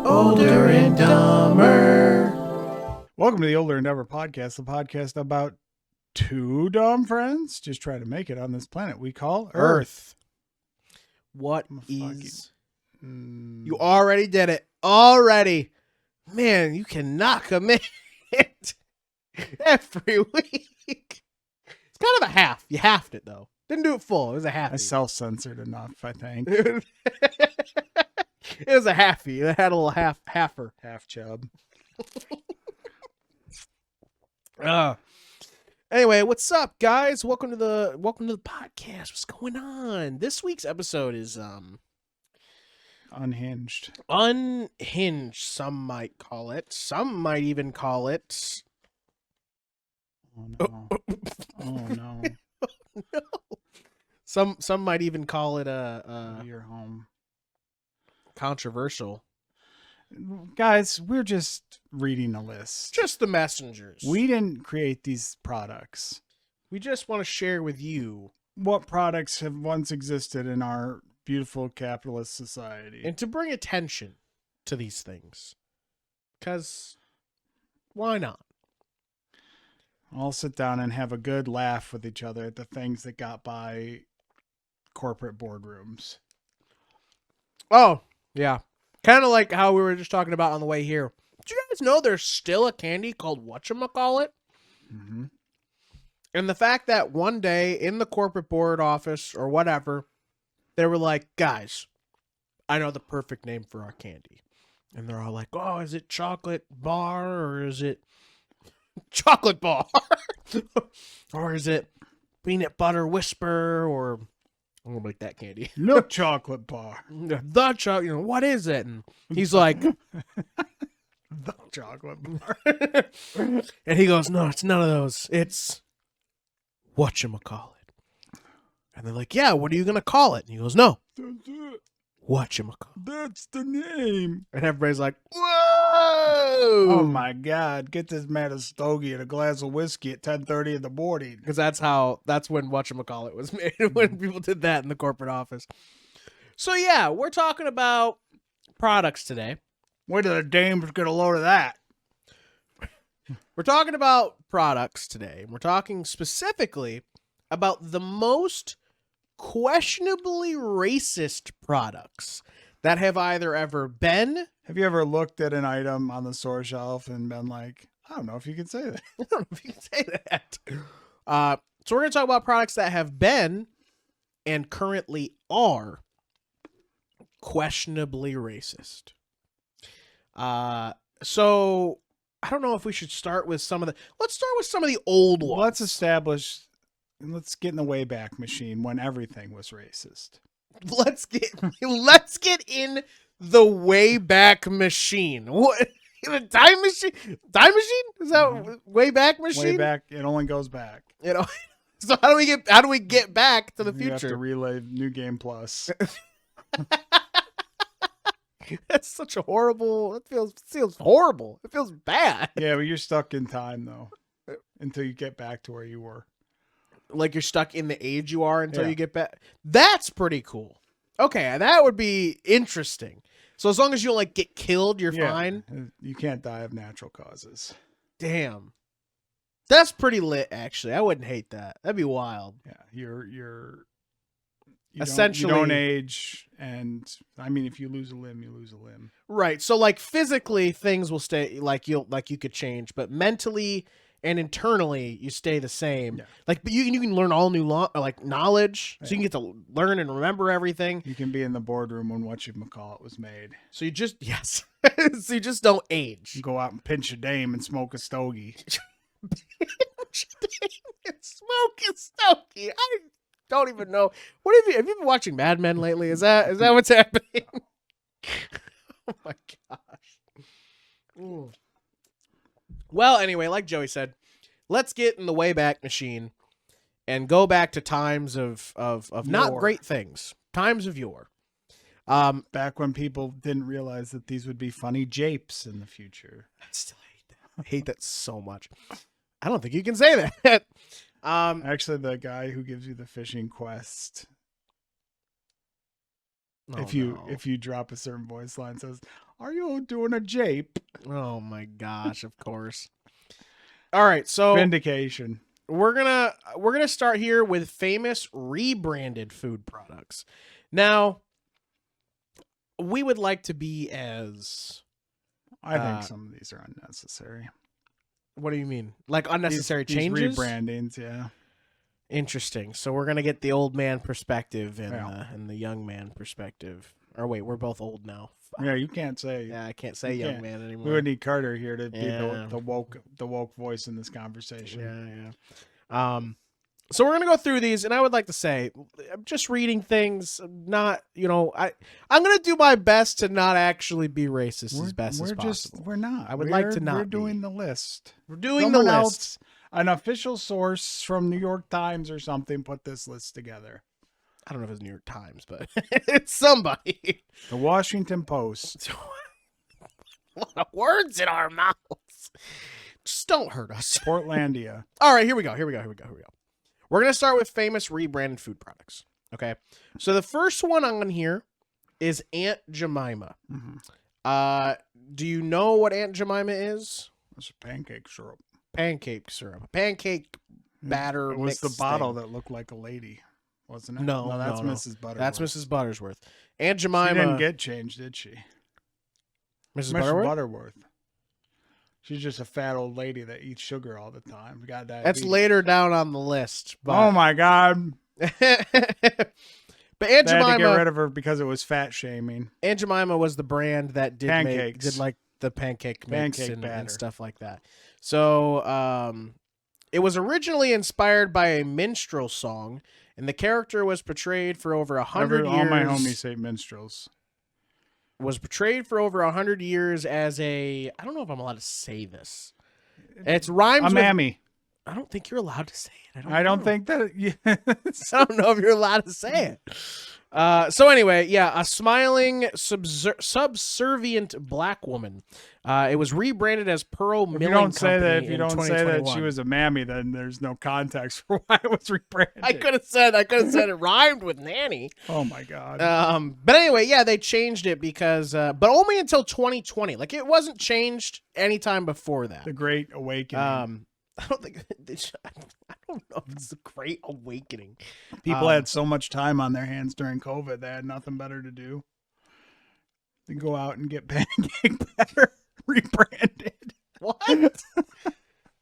Older and Dumber. Welcome to the OlderNDumber podcast, the podcast about two dumb friends just trying to make it on this planet we call Earth. What I'm a is... fucking- You already did it. Already. Man, you cannot commit every week. It's kind of a half. You halved it, though. Didn't do it full. It was a half. I self-censored enough, I think. It was a halfie. It had a little halfer. Half chub. Anyway, what's up, guys? Welcome to the podcast. What's going on? This week's episode is Unhinged. unhinged. Some might call it. Some might even call it. Oh no. Oh no. No. Some might even call it a You're home. controversial. Guys, we're just reading a list. Just the messengers. We didn't create these products. We just want to share with you What products have once existed in our beautiful capitalist society? and to bring attention to these things. Because why not? All sit down and have a good laugh with each other at the things that got by corporate boardrooms. Oh, yeah. Kind of like how we were just talking about on the way here. Did you guys know there's still a candy called whatchamacallit? Mm-hmm. And the fact that one day in the corporate board office or whatever, they were like, guys, I know the perfect name for our candy. And they're all like, oh, is it chocolate bar or is it chocolate bar? Or is it peanut butter whisper or... I'm going to make that candy. Milk chocolate bar. The chocolate, what is it? And he's like, The chocolate bar. and he goes, no, it's none of those. It's whatchamacallit. And they're like, yeah, what are you going to call it? And he goes, no, That's it. whatchamacallit. That's the name. And everybody's like, whoa. Oh my God. Get this man a stogie and a glass of whiskey at 10:30 in the morning. Because that's when whatchamacallit was made, when people did that in the corporate office. So yeah, we're talking about products today. Wait till the dames get a load of that. We're talking about products today. We're talking specifically about the most questionably racist products that have either ever been... Have you ever looked at an item on the store shelf and been like, I don't know if you can say that. I don't know if you can say that. So we're going to talk about products that have been and currently are questionably racist. So I don't know if we should start with some of the... Let's start with some of the old ones. Let's get in the Wayback Machine when everything was racist. Let's get in the Wayback Machine. What? The time machine? Time machine? Is that Wayback Machine? Way back, it only goes back. You know. So how do we get back to the You have to future? relay New Game Plus. That's such a horrible. It feels horrible. It feels bad. Yeah, but you're stuck in time though, until you get back to where you were. Like you're stuck in the age you are until Yeah. you get back. That's pretty cool. Okay, that would be interesting. So as long as you don't get killed, you're fine. You can't die of natural causes. Damn. That's pretty lit, actually. I wouldn't hate that. That'd be wild. Yeah, you Essentially- don't age, and I mean, if you lose a limb, you lose a limb. Right. So physically things will stay you could change, but mentally and internally you stay the same. Yeah. But you can learn all new knowledge. So you can get to learn and remember everything. You can be in the boardroom when whatchamacallit was made. So you just so you just don't age. You go out and pinch a dame and smoke a stogie. Smoke a stogie. I don't even know. Have you been watching Mad Men lately? Is that what's happening? Oh my gosh. Mm. Well, anyway, like Joey said, let's get in the Wayback Machine and go back to times of not Yore. great things. Times of yore. Back when people didn't realize that these would be funny japes in the future. I still hate that. I hate that so much. I don't think you can say that. Actually, the guy who gives you the fishing quest, Oh, if you drop a certain voice line, says, Are you doing a jape? Oh my gosh, of course. All right, so Vindication. we're gonna start here with famous rebranded food products. Now, we would like to be as I think some of these are unnecessary. what do you mean? Like unnecessary These changes? rebrandings, yeah. Interesting. So we're gonna get the old man perspective and the young man perspective. Or wait, we're both old now. Yeah, you can't say. Yeah, I can't say young man anymore. We would need Carter here to be Yeah. the woke voice in this conversation. Yeah. So we're gonna go through these, and I would like to say, I'm just reading things. Not, I'm gonna do my best to not actually be racist as best as possible. We're not. I would like to not. We're be. doing the list. We're doing Someone the else, list. an official source from New York Times or something put this list together. I don't know if it's New York Times, but it's somebody. The Washington Post. A lot of words in our mouths. Just don't hurt us. Portlandia. All right, here we go. We're going to start with famous rebranded food products. Okay. So the first one on here is Aunt Jemima. Mm-hmm. Do you know what Aunt Jemima is? It's a pancake syrup. Pancake syrup. Pancake batter. It was the bottle that looked like a lady, wasn't it? No, that's no. Mrs. Butterworth. That's Mrs. Buttersworth. Aunt Jemima. She didn't get changed, did she? Mrs. Butterworth. She's just a fat old lady that eats sugar all the time. Got diabetes. That's later down on the list. But... Oh my God. But Aunt Jemima, had to get rid of her because it was fat shaming. Aunt Jemima was the brand that did pancakes. like the pancake mix batter and stuff like that. So it was originally inspired by a minstrel song, and the character was portrayed for over 100 years. All my homies say minstrels. Was portrayed for over 100 years as a, I don't know if I'm allowed to say this. It's rhymes a mammy. I don't think you're allowed to say it. I don't think that. I don't know if you're allowed to say it. So anyway, yeah, a smiling, subservient black woman. It was rebranded as Pearl Milling Company. If you don't say that she was a mammy, then there's no context for why it was rebranded. I could have said it rhymed with nanny. Oh my God. But anyway, yeah, they changed it because, but only until 2020. Like it wasn't changed anytime before that. The Great Awakening. I don't think. I don't know if it's a great awakening. People had so much time on their hands during COVID; they had nothing better to do. They go out and get pancake batter rebranded. What?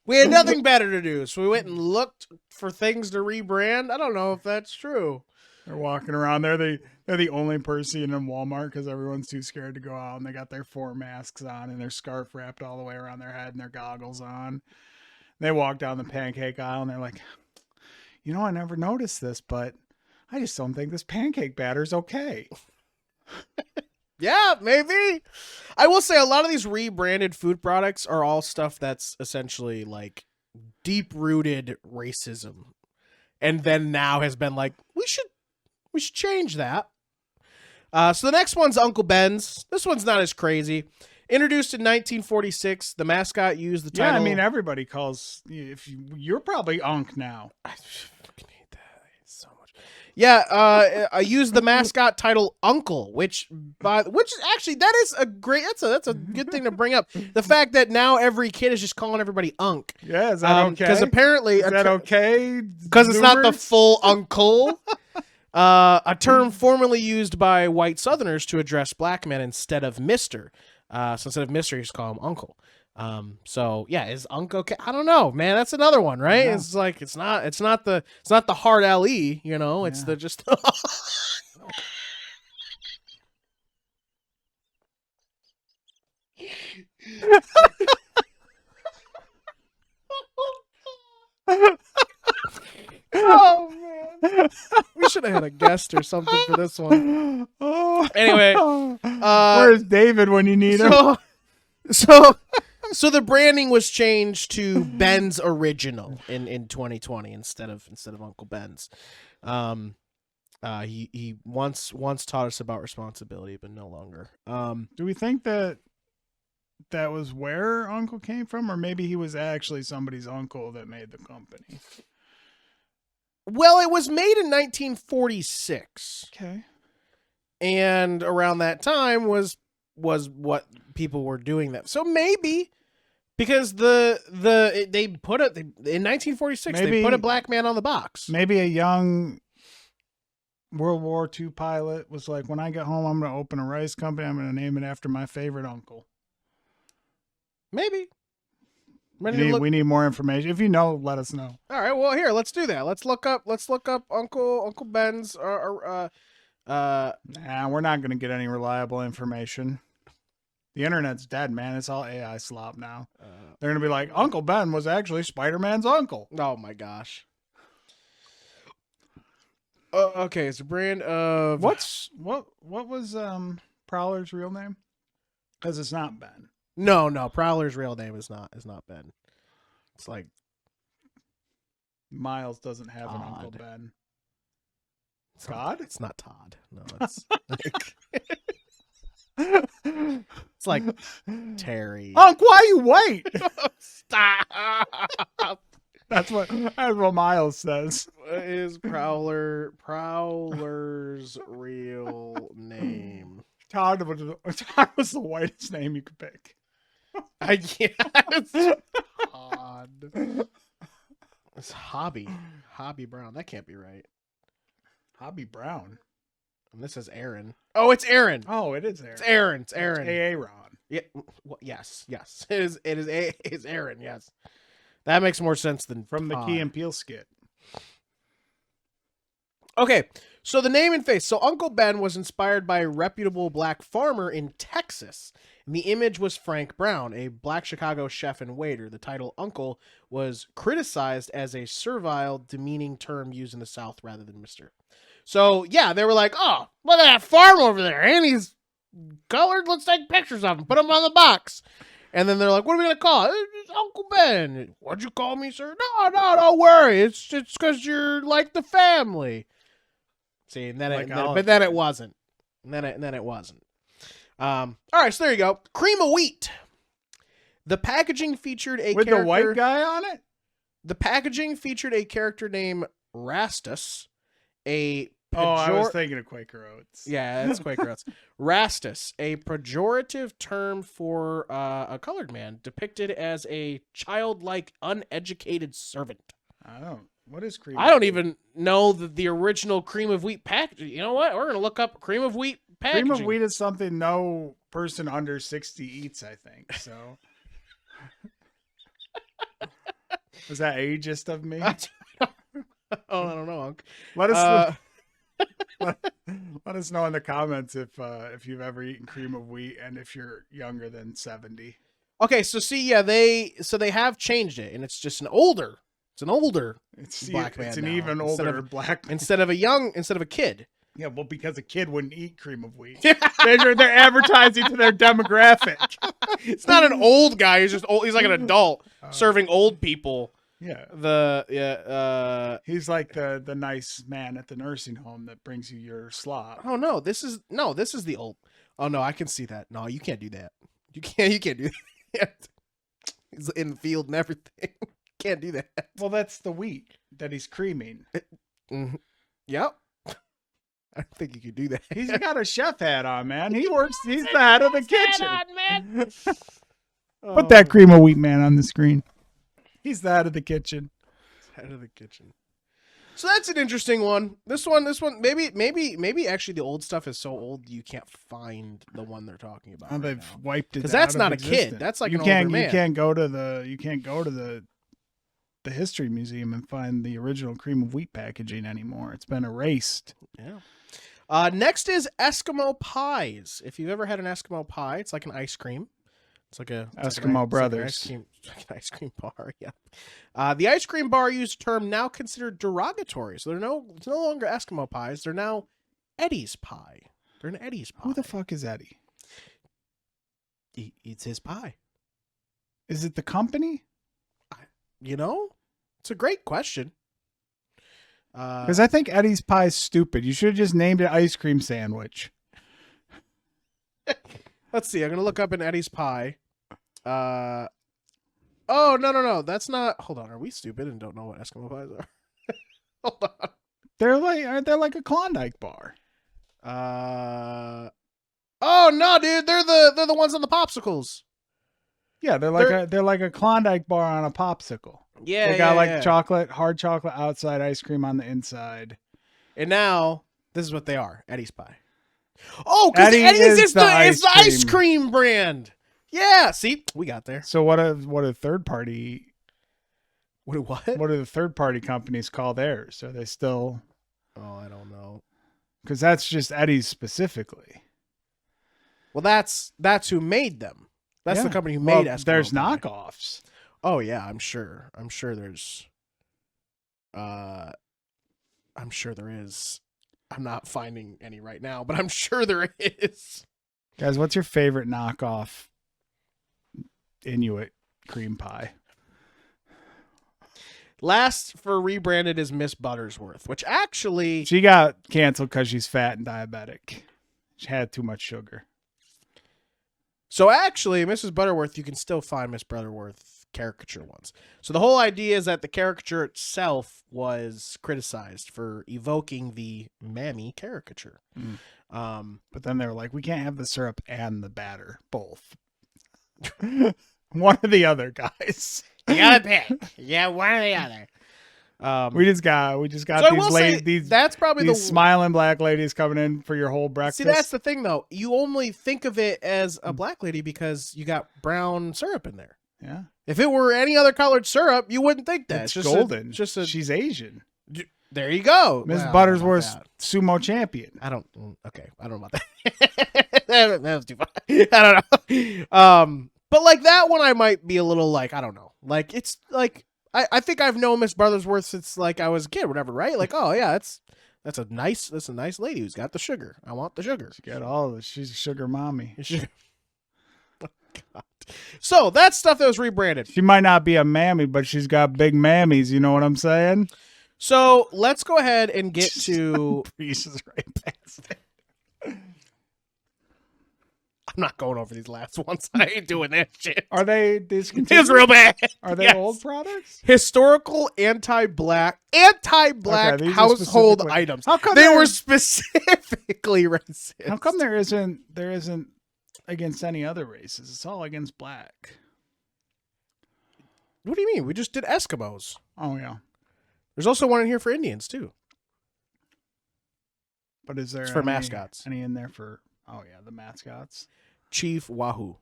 We had nothing better to do, so we went and looked for things to rebrand. I don't know if that's true. They're walking around. They're the only person in Walmart because everyone's too scared to go out, and they got their 4 masks on and their scarf wrapped all the way around their head and their goggles on. They walk down the pancake aisle and they're like, I never noticed this, but I just don't think this pancake batter's okay. Yeah, maybe. I will say a lot of these rebranded food products are all stuff that's essentially like deep-rooted racism. And then now has been like, we should change that. So the next one's Uncle Ben's. This one's not as crazy. Introduced in 1946, the mascot used the title. Yeah, I mean, everybody calls. You're probably Unc now. I fucking hate that so much. Yeah, I used the mascot title Uncle, which actually that is a great. That's a good thing to bring up. The fact that now every kid is just calling everybody Unc. Yeah, is that okay? Because apparently, is that okay? Because it's not the full Uncle. A term formerly used by white Southerners to address black men instead of Mister. So instead of Mister, you just call him Uncle. So yeah, is Uncle okay? I don't know, man. That's another one, right? Yeah. It's like it's not the hard LE, it's the just Oh man, we should have had a guest or something for this one. Anyway, where's David when you need him? So the branding was changed to Ben's Original in 2020 instead of Uncle Ben's. He once taught us about responsibility, but no longer. Do we think that was where Uncle came from, or maybe he was actually somebody's uncle that made the company? Well, it was made in 1946. Okay. And around that time was was what people were doing that. So maybe because they put it in 1946 they put a black man on the box. Maybe a young World War II pilot was like, when I get home, I'm going to open a rice company. I'm going to name it after my favorite uncle. Maybe. We need more information. If you know, let us know. All right. Well, here, let's do that. Let's look up Uncle Ben's. Nah, we're not going to get any reliable information. The internet's dead, man. It's all AI slop now. They're going to be like, Uncle Ben was actually Spider-Man's uncle. Oh my gosh. Okay, it's a brand of what was Prowler's real name? Because it's not Ben. No. Prowler's real name is not Ben. It's like Miles doesn't have an Uncle Ben. It's God? It's not Todd. No, it's like, it's like Terry. Unc, why you wait? Stop. That's what Miles says. What is Prowler's real name? Todd was the whitest name you could pick. I guess. Todd. It's Hobby Brown. That can't be right. Hobby Brown. And this is Aaron. Oh, it's Aaron. Oh, it is It's Aaron. Aaron. It's Aaron. Aaron. Yeah. Well, yes. It is Aaron. Yes. That makes more sense than from the Todd. Key and Peele skit. Okay, so the name and face. So Uncle Ben was inspired by a reputable black farmer in Texas. And the image was Frank Brown, a black Chicago chef and waiter. The title Uncle was criticized as a servile, demeaning term used in the South rather than Mr. So, yeah, they were like, oh, look at that farm over there. And he's colored. Let's take pictures of him. Put him on the box. And then they're like, what are we going to call it? It's Uncle Ben. What'd you call me, sir? No, don't worry. It's because you're like the family. See, and then but then it wasn't. And then it wasn't. All right, so there you go. Cream of wheat. The packaging featured a with character, the white guy on it. The packaging featured a character named Rastus, I was thinking of Quaker Oats. Yeah, that's Quaker Oats. Rastus, a pejorative term for a colored man depicted as a childlike, uneducated servant. What is cream? I don't even know the original cream of wheat packaging. You know what? We're gonna look up cream of wheat packaging. Cream of wheat is something no person under 60 eats, I think. So, was that ageist of me? I don't know, Unc. Let us let us know in the comments if you've ever eaten cream of wheat and if you're younger than 70. Okay, so see, yeah, they have changed it, and it's just an older. It's an older black man. It's an now, even older black man. instead of a kid. Yeah, well, because a kid wouldn't eat cream of wheat. They're advertising to their demographic. It's not an old guy. He's just old. He's like an adult serving old people. Yeah. He's like the nice man at the nursing home that brings you your slop. Oh no, this is the old. Oh no, I can see that. No, you can't do that. You can't do that. He's in the field and everything. Can't do that. Well, that's the wheat that he's creaming. Mm-hmm. Yep. I don't think you could do that. He's got a chef hat on, man. He's the head of the kitchen. On, man. Put that cream of wheat man on the screen. He's the head of the kitchen. Head of the kitchen. So that's an interesting one. This one, maybe actually the old stuff is so old you can't find the one they're talking about. Oh, they've wiped it because that's not a kid. That's like an older man. You can't go to the history museum and find the original cream of wheat packaging anymore. It's been erased. Yeah. Next is Eskimo pies. If you've ever had an Eskimo pie, it's like an ice cream. It's like a Eskimo Brothers. It's like an ice cream bar. Yeah. The ice cream bar used a term now considered derogatory. So it's no longer Eskimo pies. They're now Eddie's pie. They're an Eddie's pie. Who the fuck is Eddie? He eats his pie. Is it the company? It's a great question. Because I think Eddie's pie is stupid. You should have just named it ice cream sandwich. Let's see. I'm gonna look up an Eddie's pie. Oh no. That's not. Hold on. Are we stupid and don't know what Eskimo pies are? Hold on. They're like a Klondike bar. Oh no, dude, they're the ones on the popsicles. Yeah, they're like a Klondike bar on a popsicle. Yeah, They got like yeah. chocolate, hard chocolate outside, ice cream on the inside. And now this is what they are: Eddie's Pie. Oh, because Eddie Eddie's is is the ice cream brand. Yeah, see, we got there. So what a third party? What? What do the third party companies call theirs? Are they still? Oh, I don't know. Because that's just Eddie's specifically. Well, that's who made them. That's the company who made Eskimo There's Pie. knockoffs. Oh yeah, I'm sure there's. I'm sure there is. I'm not finding any right now, but I'm sure there is. Guys, what's your favorite knockoff Inuit cream pie? Last for rebranded is Miss Buttersworth, which actually She got canceled because she's fat and diabetic. She had too much sugar. So actually, Mrs. Butterworth, you can still find Miss Butterworth caricature ones. So the whole idea is that the caricature itself was criticized for evoking the mammy caricature. But then they were like, we can't have the syrup and the batter, both. One or the other, guys. You gotta pick. Yeah, one or the other. We just got So these that's probably these smiling black ladies coming in for your whole breakfast. See, that's the thing, though. You only think of it as a black lady because you got brown syrup in there. Yeah. If it were any other colored syrup, you wouldn't think that. It's just golden. Just a. She's Asian. There you go, Miss Well, Buttersworth's sumo champion. I don't. Okay, I don't know about that. that was too far. I don't know. But like that one, I might be a little like I don't know. Like it's like I think I've known Miss Buttersworth since like I was a kid, or whatever, right? Like oh yeah, that's a nice lady who's got the sugar. I want the sugar. She got all of it. She's a sugar mommy. Oh, God. So that's stuff that was rebranded. She might not be a mammy, but she's got big mammies. You know what I'm saying? So let's go ahead and get to pieces right past it. I'm not going over these last ones. I ain't doing that shit. Are they discontinued? It's real bad. Are they Yes. old products? Historical anti-black Okay, household specifically- items. How come They there- were specifically racist. How come there isn't against any other races? It's all against black. What do you mean? We just did Eskimos. Oh yeah. There's also one in here for Indians too. But is there It's for mascots. Any in there for the mascots? Chief Wahoo.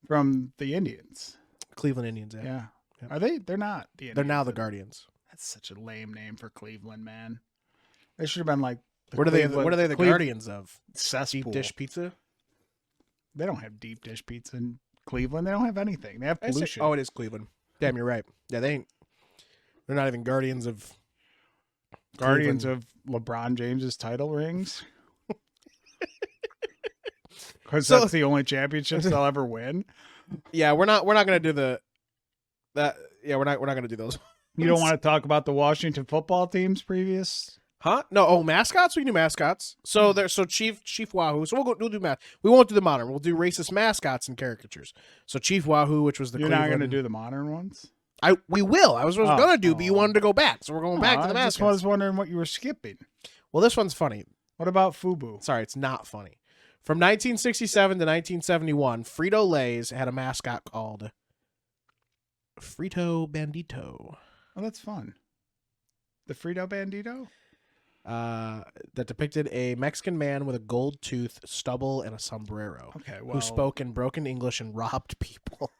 From the Indians. Cleveland Indians, yeah. Yeah. Yep. Are they? They're not the Indians. They're now the Guardians. That's such a lame name for Cleveland, man. They should have been like What are they the Guardians of? Cesspool. Deep dish pizza? They don't have deep dish pizza in Cleveland. They don't have anything. They have pollution. Oh, it is Cleveland. Damn, you're right. Yeah, they're not even Guardians of Guardians Cleveland. of LeBron James's title rings. Because So- that's the only championships they'll ever win. Yeah, we're not gonna do we're not gonna do those. You don't want to talk about the Washington football team's previous? Huh? No. Oh, mascots. We can do mascots. So Chief Wahoo. So we'll do math. We won't do the modern. We'll do racist mascots and caricatures. So Chief Wahoo, which was the You're Cleveland. not going to do the modern ones? We will. I was gonna do, but you wanted to go back, so we're going back to the I just mascots. was wondering what you were skipping. Well, this one's funny. What about Fubu? Sorry, it's not funny. From 1967 to 1971, Frito-Lay's had a mascot called Frito Bandito. Oh, that's fun. The Frito Bandito? That depicted a Mexican man with a gold tooth, stubble, and a sombrero. Okay, well, Who spoke in broken English and robbed people.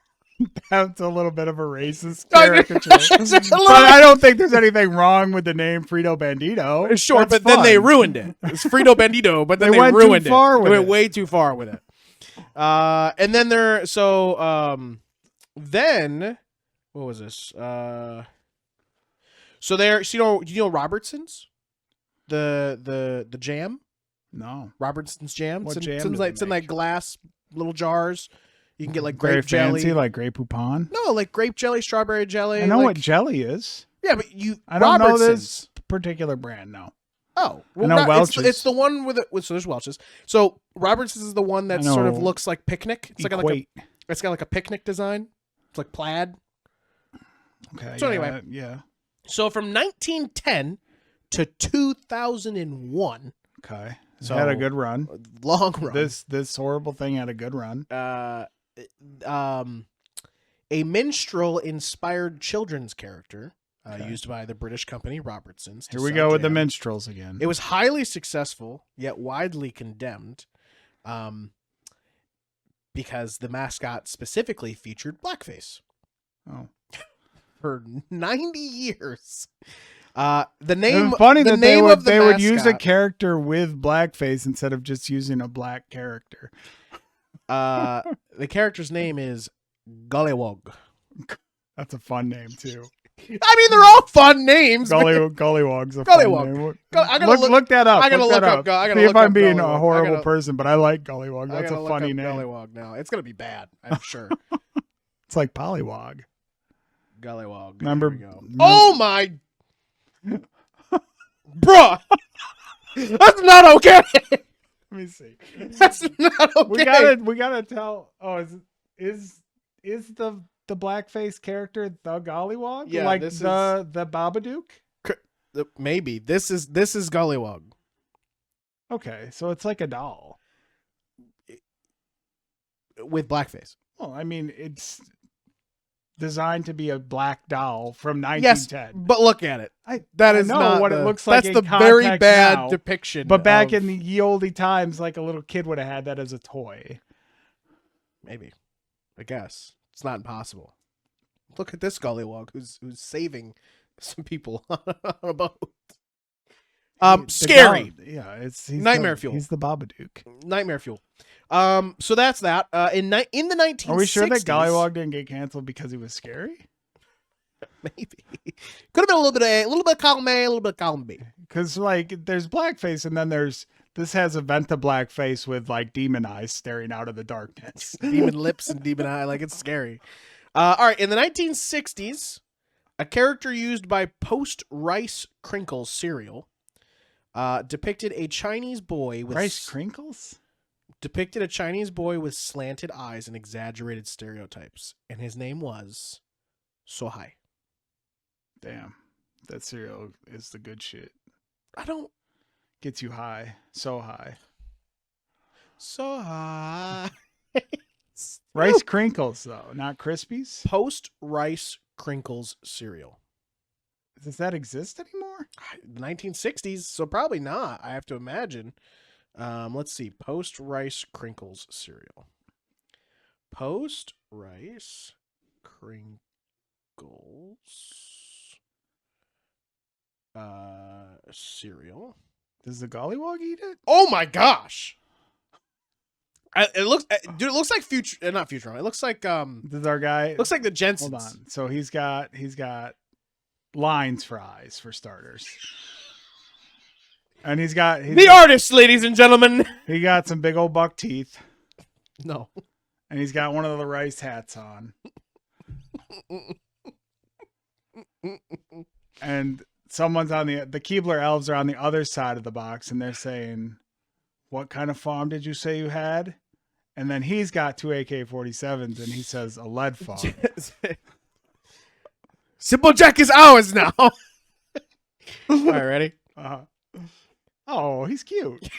that's a little bit of a racist I mean, caricature. it's a little- But I don't think there's anything wrong with the name Frito Bandito. Sure, That's but then they fun. ruined it. It's Frito Bandito, but then They they went too ruined far it. with They went it. way too far with it. And then then what was this? So there, so you know Robertson's, the jam, No. Robertson's jam. What It's jam in do they like make? glass little jars. You can get like Very grape jelly. fancy, like Grey Poupon. No, like grape jelly, strawberry jelly. I know like, what jelly is. Yeah, but I don't know Robertson's. this particular brand, no. Oh, I know it's Welch's. the one with it. So there's Welch's. So Robertson's is the one that I sort of know looks like picnic. It's Equate. it's got like a picnic design. It's like plaid. Okay. So yeah, anyway. Yeah. So from 1910 to 2001, Okay. So had a good run. Long run. This horrible thing had a good run. A minstrel-inspired children's character Okay. used by the British company Robertsons. Here we go with the minstrels again. It was highly successful, yet widely condemned, because the mascot specifically featured blackface. Oh. For 90 years. The name. It's funny the that name of the they would use a mascot- character with blackface instead of just using a black character. The character's name is Gollywog. That's a fun name too. I mean, they're all fun names. Gollywog's a Gollywog. fun name. I gotta Look that up. I gotta look look that up. I gotta See look if I'm up being Gollywog. a horrible person, but I like Gollywog. That's a funny name. Gollywog now. It's gonna be bad, I'm sure. It's like Pollywog. Gollywog. Remember? Here we go. Oh my, bruh, that's not okay. Let me see. That's not okay. We gotta tell. Oh, is the blackface character the Gollywog? Yeah, like this the Babadook. Maybe this is Gollywog. Okay, so it's like a doll. With blackface. Well, I mean, it's designed to be a black doll from Yes, 1910. but look at it. I That know not what the, it looks like That's in the very context bad now, depiction. But back of- in the ye olde times, like a little kid would have had that as a toy. maybe, I guess it's not impossible. Look at this Gollywog who's saving some people on a boat. Scary. He's Nightmare fuel. He's the Babadook. Nightmare fuel. So that's that. In the 1960s. Are we sure that Gollywog didn't get canceled because he was scary? Maybe could have been a little bit of column A, a little bit of column B. Because like there's blackface, and then this has a vent to blackface with like demon eyes staring out of the darkness. Demon lips and demon eye, like it's scary. All right, in the 1960s, a character used by post-Rice Crinkles cereal depicted a Chinese boy with Rice Crinkles? depicted a Chinese boy with slanted eyes and exaggerated stereotypes, and his name was Sohai. Damn, that cereal is the good shit. I don't Gets you high, so high. Sohai. Rice Crinkles though, not Krispies. Post-Rice Crinkles cereal. Does that exist anymore? 1960s, so probably not. I have to imagine. Let's see. Post-Rice Crinkles cereal. Post-Rice Crinkles cereal. Does the Gollywog eat it? Oh my gosh! It looks, dude. It looks like future, not Futurama. It looks like Does our guy? looks like the Jensens. Hold on. So he's got lines for eyes for starters, and he's got The artist, ladies and gentlemen. he got some big old buck teeth, No. and he's got one of the rice hats on, and someone's on the Keebler elves are on the other side of the box, and they're saying, "What kind of farm did you say you had?" And then he's got 2 AK-47s, and he says, "A lead farm." Simple Jack is ours now. All right, ready? Oh, he's cute.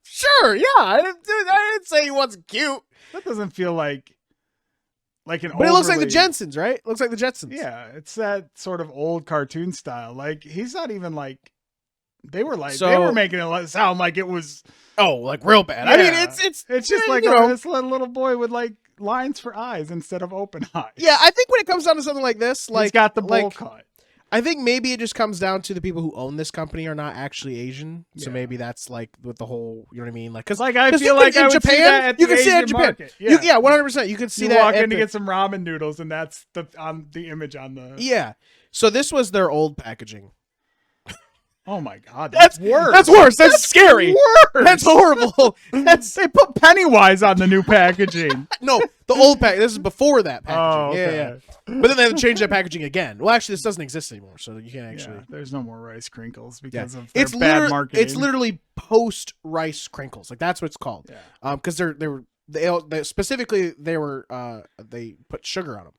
Sure, yeah. I didn't say he wasn't cute. That doesn't feel like an. But it looks like the overly- Jensens, right? It looks like the Jetsons. Yeah, it's that sort of old cartoon style. Like he's not even like they were So- making it sound like it was. Oh, like real bad. I mean, Yeah. it's just like you know. this little boy with like lines for eyes instead of open eyes. Yeah, I think when it comes down to something like this, like he's got the bowl like, cut. I think maybe it just comes down to the people who own this company are not actually Asian. So Yeah. maybe that's like with the whole, you know what I mean? Like, because Like I 'cause feel you like could- I in would see Japan, that at you the can see that in Asian Japan. market. Yeah, 100%. You could see You that. walk at in to the- get some ramen noodles, and that's on the image on the. Yeah. So this was their old packaging. Oh my god, That's worse. That's worse. That's scary. Worse. That's horrible. That's They put Pennywise on the new packaging. no, the old pack. This is before that packaging. Oh, okay. Yeah. But then they have to change that packaging again. Well, actually, this doesn't exist anymore, so you can't actually. Yeah, there's no more Rice Crinkles Yeah. because of their It's bad literally marketing. it's literally post Rice Crinkles. Like that's what it's called. Yeah. Because they specifically they put sugar on them.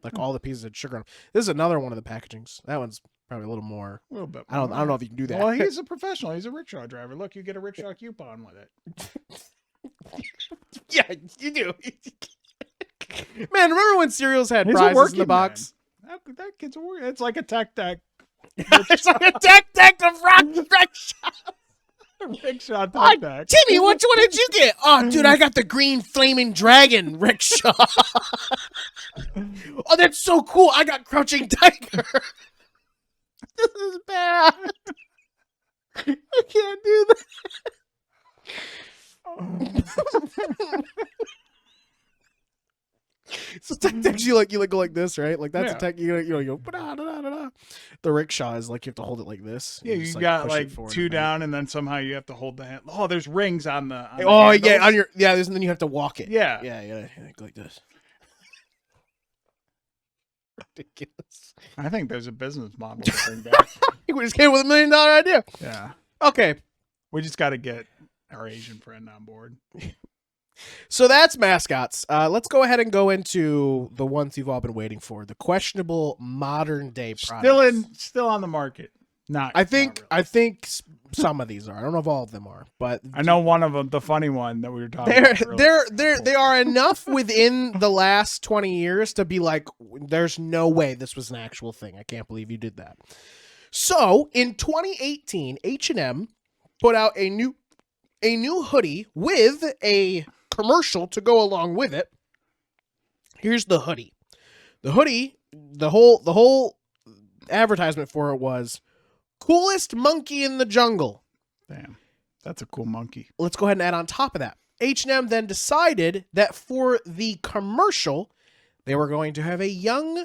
Like all the pieces had sugar on them. This is another one of the packagings. That one's Probably a little more. A little bit. I don't know if you can do that. Well, he's a professional. He's a rickshaw driver. Look, you get a rickshaw coupon with it. Yeah, you do. Man, remember when cereals had He's a prizes in working the box? man. That kid's a working. It's like a tech deck. It's like a tech of rock rickshaw. Rickshaw Oh, tech deck. Timmy, what did you get? Oh, dude, I got the green flaming dragon rickshaw. Oh, that's so cool. I got Crouching Tiger. This is bad. I can't do that. So tech decks, you go like this, right? Like that's a tech. You go. Da-da-da-da-da. The rickshaw is like you have to hold it like this. Yeah, you just, got push it like forward two and back. down, and then somehow you have to hold the hand. Oh, there's rings on the. Oh yeah, handles. on your and then you have to walk it. Yeah. Yeah, go like this. Ridiculous. I think there's a business model to bring back. We just came with $1 million idea. Yeah, Okay, we just got to get our Asian friend on board. so that's mascots. Let's go ahead and go into the ones you've all been waiting for. The questionable modern day products. Still on the market. I think some of these are. I don't know if all of them are, but I know one of them, the funny one that we were talking about. they are enough within the last 20 years to be like, there's no way this was an actual thing. I can't believe you did that. So in 2018, H&M put out a new hoodie with a commercial to go along with it. Here's the hoodie. The hoodie, the whole advertisement for it was coolest monkey in the jungle. Damn, that's a cool monkey. Let's go ahead and add on top of that. H&M then decided that for the commercial, they were going to have a young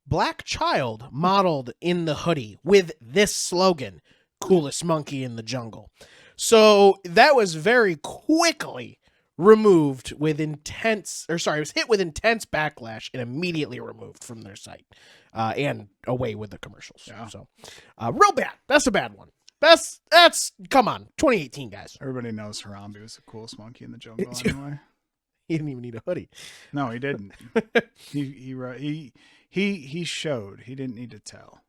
black child modeled in the hoodie with this slogan, coolest monkey in the jungle. So that was very quickly removed with it was hit with intense backlash and immediately removed from their site and away with the commercials. Yeah. So real bad. That's a bad one. That's come on, 2018 guys. Everybody knows Harambe was the coolest monkey in the jungle anyway. He didn't even need a hoodie. No, he didn't. he showed. He didn't need to tell.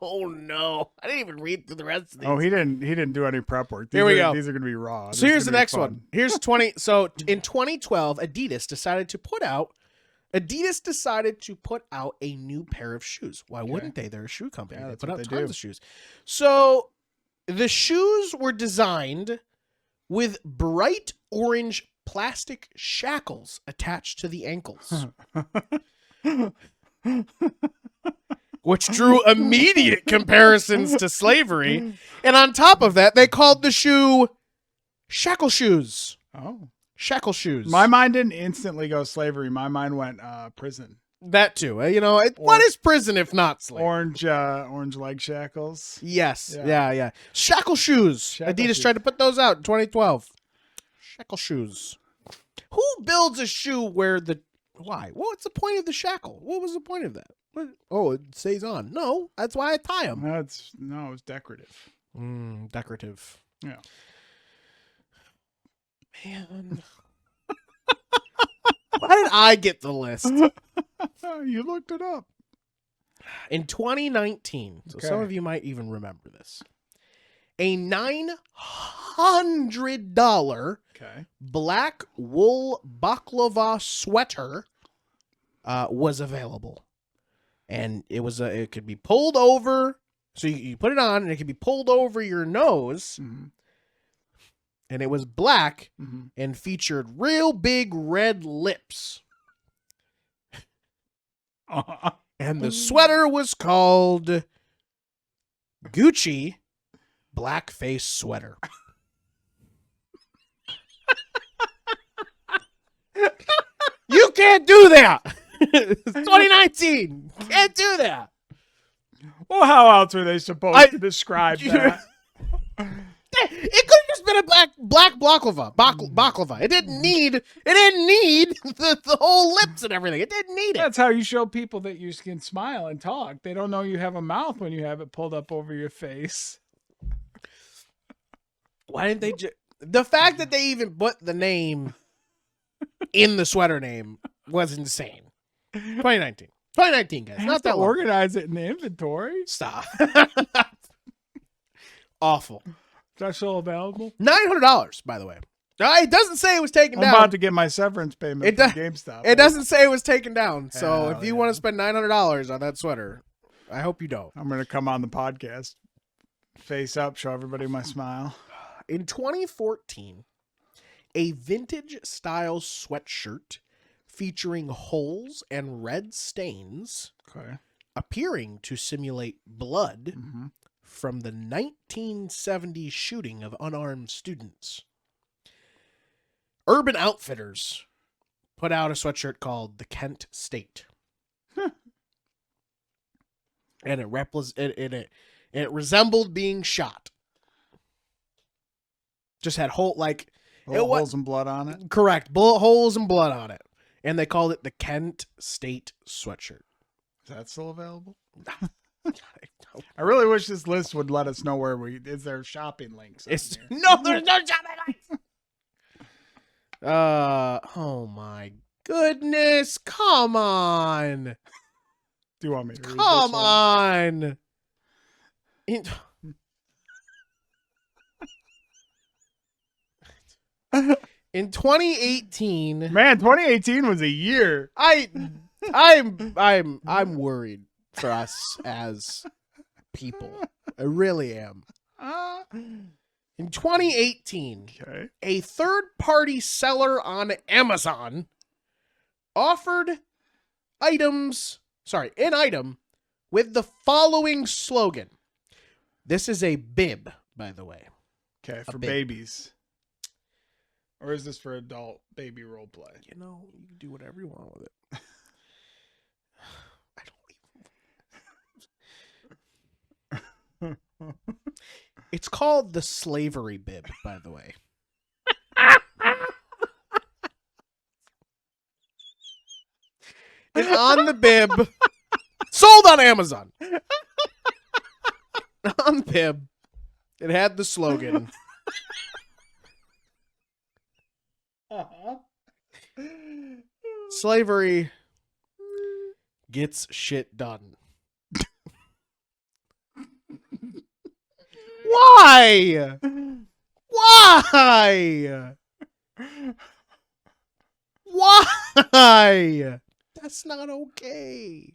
Oh no! I didn't even read through the rest of these. Oh, he didn't do any prep work. Here we go. These are going to be raw. So here's the next one. Here's 20. So in 2012, Adidas decided to put out a new pair of shoes. Why wouldn't they? They're a shoe company. Yeah, They that's put what out they tons do. of shoes. So the shoes were designed with bright orange plastic shackles attached to the ankles, which drew immediate comparisons to slavery. And on top of that, they called the shoe shackle shoes. Oh, Shackle shoes. my mind didn't instantly go slavery. My mind went prison. That too. What is prison if not slavery? Orange leg shackles. Yes. Yeah. Yeah. Shackle shoes. Shackle Adidas shoes. tried to put those out in 2012. Shackle shoes. Who builds a shoe where why? What's the point of the shackle? What was the point of that? Oh, it stays on. No, that's why I tie them. It's decorative. Decorative. Yeah. Man. Why did I get the list? You looked it up. In 2019, so some Okay. of you might even remember this, a $900 Okay. black wool baklava sweater was available. And it could be pulled over. So you put it on and it could be pulled over your nose. Mm-hmm. And it was black Mm-hmm. and featured real big red lips. And the sweater was called Gucci Blackface Sweater. You can't do that. It's 2019. Can't do that. Well, how else were they supposed to describe that? It could have just been a black baklava. Baklava. It didn't need the whole lips and everything. It didn't need it. That's how you show people that you can smile and talk. They don't know you have a mouth when you have it pulled up over your face. Why didn't they the fact that they even put the name in the sweater name was insane. 2019. 2019, guys. I have Not to that long. organize it in the inventory. Stop. Awful. That's still available. $900, by the way. It doesn't say it was taken I'm down. about to get my severance payment It from does- GameStop. It doesn't say it was taken down. So Hell if you yeah. want to spend $900 on that sweater, I hope you don't. I'm going to come on the podcast, face up, show everybody my smile. In 2014, a vintage style sweatshirt featuring holes and red stains Okay. appearing to simulate blood Mm-hmm. from the 1970 shooting of unarmed students. Urban Outfitters put out a sweatshirt called the Kent State. And it resembled being shot. Just had Holes and blood on it. correct, bullet holes and blood on it. And they called it the Kent State sweatshirt. Is that still available? I really wish this list would let us know is there shopping links. It's Here? no, there's no shopping links. Oh my goodness! Come on! Do you want me to read Come this one? on! In 2018, Man, 2018 was a year. I'm worried for us as people. I really am. In 2018, Okay. a third-party seller on Amazon offered an item with the following slogan. This is a bib, by the way. Okay, for bib. babies. Or is this for adult baby role play? You know, you can do whatever you want with it. I don't even. It's called the slavery bib, by the way. And on the bib, sold on Amazon. On the bib, it had the slogan. Slavery gets shit done. Why? Why? Why? That's not okay.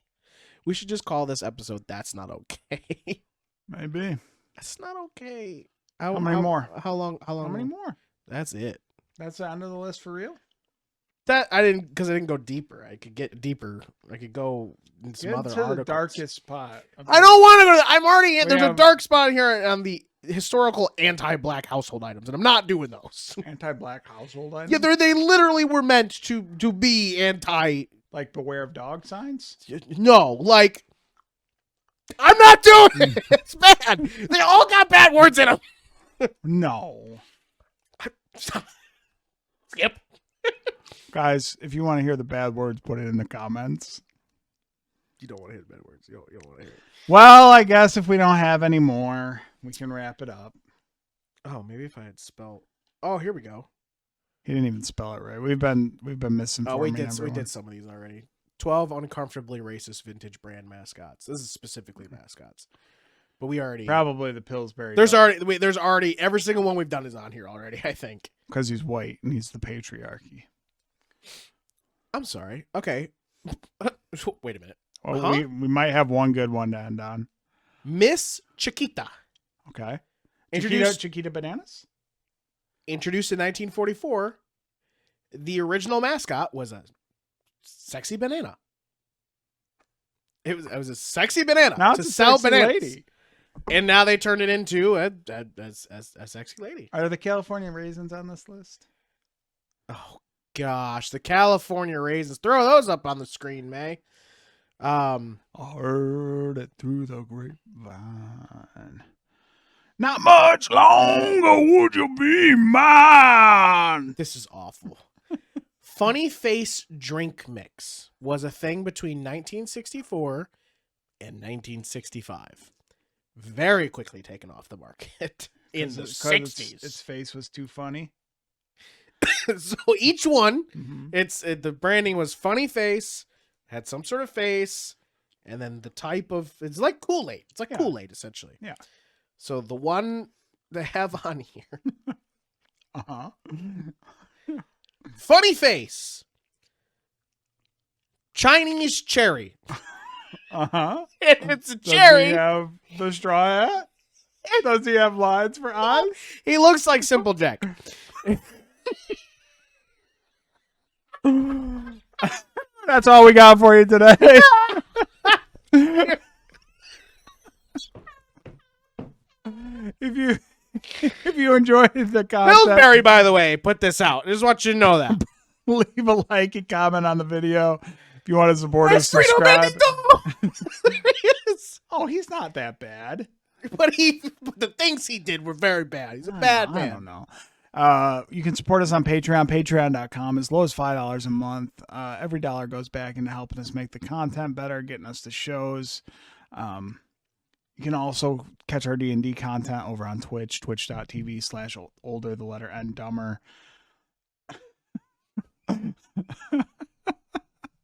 We should just call this episode That's Not Okay. Maybe. That's not okay. How many more? How long? How many more? That's it. That's the end of the list for real? That I didn't, because I didn't go deeper. I could get deeper. I could go in some Get other to articles. the darkest spot. I don't want to go to I'm already in. There's a have- dark spot here on the historical anti-black household items, and I'm not doing those. Anti-black household items? Yeah, they literally were meant to be anti. Like beware of dog signs? No, like I'm not doing it. It's bad. They all got bad words in them. No. Skip. Guys, if you want to hear the bad words, put it in the comments. You don't want to hear the bad words. You don't want to hear it. Well, I guess if we don't have any more, we can wrap it up. Oh, maybe if I had spelled. Oh, here we go. He didn't even spell it right. We've been misinforming Oh, we everyone. did some of these already. 12 uncomfortably racist vintage brand mascots. This is specifically mascots, but we already Probably the Pillsbury. there's already every single one we've done is on here already. I think. Because he's white and he's the patriarchy. I'm sorry. Okay, wait a minute. Well, we might have one good one to end on. Miss Chiquita, Okay. introduced Chiquita Bananas? in 1944. The original mascot was a sexy banana. It was a sexy banana Now to it's a sell sexy bananas. lady. And now they turned it into a sexy lady. Are the California raisins on this list? Oh gosh, the California raisins. Throw those up on the screen, May. I heard it through the grapevine. Not much longer would you be mine. This is awful. Funny face drink mix was a thing between 1964 and 1965. Very quickly taken off the market in the 60s. Its face was too funny. So each one, Mm-hmm. the branding was funny face, had some sort of face, and then the type of, it's like Kool-Aid. It's like Kool-Aid, essentially. Yeah. So the one they have on here. Uh-huh. Funny face. Chinese cherry. Uh-huh. And it's a Does cherry. he have the straw hat? Does he have lines for eyes? He looks like Simple Jack. That's all we got for you today. If you enjoyed the content, Pillsbury, by the way, put this out. I just want you to know that. leave a like and comment on the video. If you want to support us, Frito subscribe. Yes. Oh, he's not that bad. But the things he did were very bad. He's a bad man. I don't know. You can support us on Patreon, patreon.com, as low as $5 a month. Every dollar goes back into helping us make the content better, getting us the shows. You can also catch our D&D content over on Twitch, twitch.tv/olderNDumber.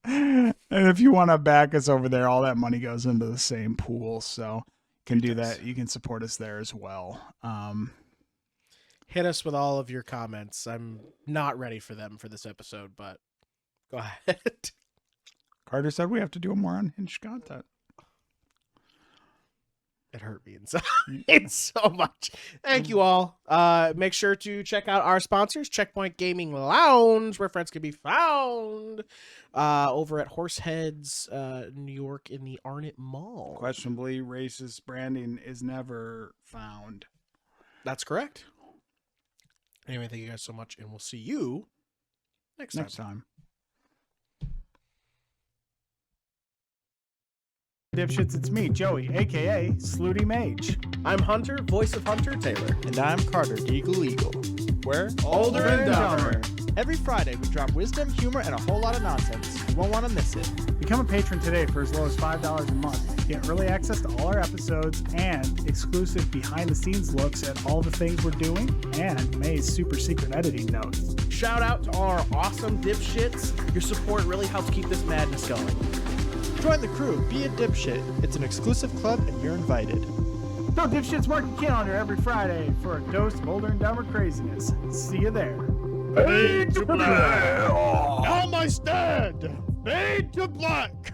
And if you want to back us over there, all that money goes into the same pool. So you can do that. You can support us there as well. Hit us with all of your comments. I'm not ready for them for this episode, but go ahead. Carter said we have to do more unhinged content. It hurt me inside. It's so much. Thank you all. Make sure to check out our sponsors, Checkpoint Gaming Lounge, where friends can be found, over at Horseheads, New York, in the Arnott Mall. Questionably racist branding is never found. That's correct. Anyway, thank you guys so much, and we'll see you next time. Dipshits, it's me, Joey, aka Slooty Mage. I'm Hunter, voice of Hunter Taylor. And I'm Carter, Deagle Eagle. We're Older and Dumber. Every Friday, we drop wisdom, humor, and a whole lot of nonsense. You won't want to miss it. Become a patron today for as low as $5 a month. Get early access to all our episodes and exclusive behind-the-scenes looks at all the things we're doing and May's super secret editing notes. Shout out to all our awesome dipshits. Your support really helps keep this madness going. Join the crew, be a dipshit. It's an exclusive club, and you're invited. So Dipshits, mark your calendar every Friday for a dose of Older and Dumber craziness. See you there. Fade to black. On my stand. Fade to black.